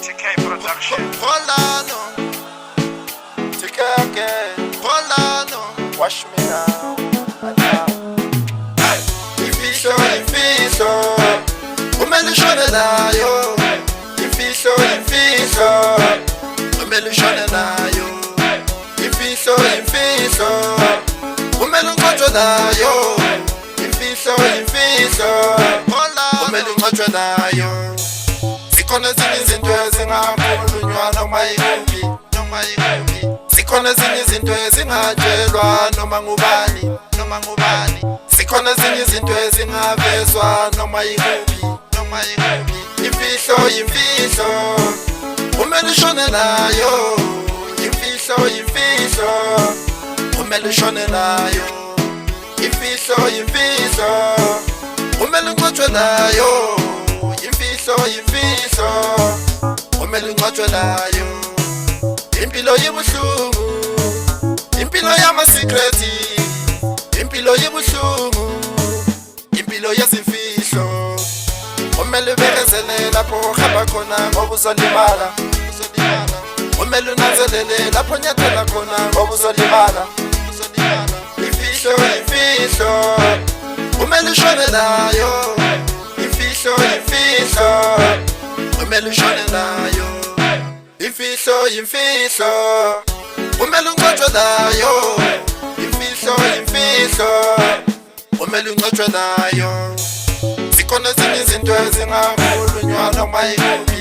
TK Production. Hold on, TK again. Hold on, wash me now. Imfihlo, kumele ushone nayo. Imfihlo, kumele ushone nayo. Imfihlo, kumele unqotshwe nayo. Imfihlo, kumele unqotshwe nayo. Zikhona ezinye izinto ezingakhulunywa noma yikuphi. Zikhona ezinye izinto ezingatshelwa noma ngubani. Zikhona ezinye izinto ezingavezwa noma yikuphi. Imfihlo, kumele ushone nayo. Imfihlo, kumele ushone nayo. Imfihlo, kumele unqotshwe nayo. Imfihlo, kumele unqotshwe nayo. Impilo yibuhlungu, impilo yama-secret, impilo yibuhlungu, impilo yezimfihlo. Kumele ubekezele lapho uhamba khona ngoba uzolimala. Kumele unanzelele lapho onyathela khona ngoba uzolimala. Imfihlo, kumele ushone nayo. Imfihlo, kumele ushone nayo. Imfihlo, kumele unqotshwe nayo. Imfihlo, kumele unqotshwe nayo. Zikhona ezinye izinto ezingakhulunywa noma yikuphi.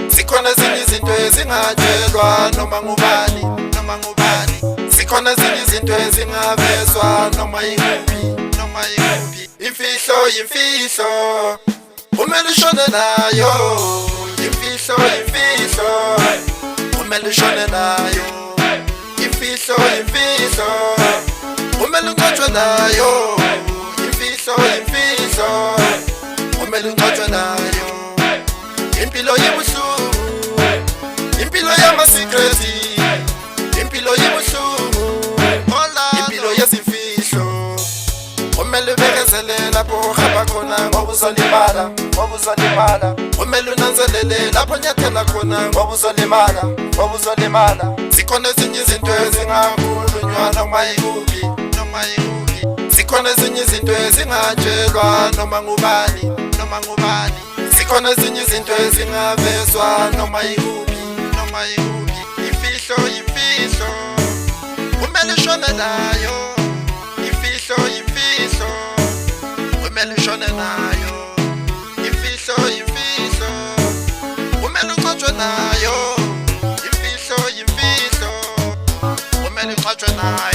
Zikhona ezinye izinto ezingatshelwa noma ngubani. Zikhona ezinye izinto ezingavezwa noma yikuphi. Imfihlo, kumele ushone nayo. Imfihlo, kumele ushone nayo. Imfihlo, kumele unqotshwe nayo. Imfihlo, kumele unqotshwe nayo. Impilo yibuhlungu, impilo yama-secret, impilo yibuhlungu, impilo yezimfihlo. Kumele ubekezele lapho uhamba khona ngoba uzolimala. Kumele unanzelele lapho onyathela khona ngoba uzolimala. Zikhona ezinye izinto ezingakhulunywa noma yikuphi. Zikhona ezinye izinto ezingatshelwa noma ngubani. Zikhona ezinye izinto ezingavezwa noma yikuphi. Imfihlo, kumele ushone nayo. Imfihlo, kumele ushone nayo. Imfihlo, kumele unqotshwe nayo. Imfihlo, kumele unqotshwe nayo.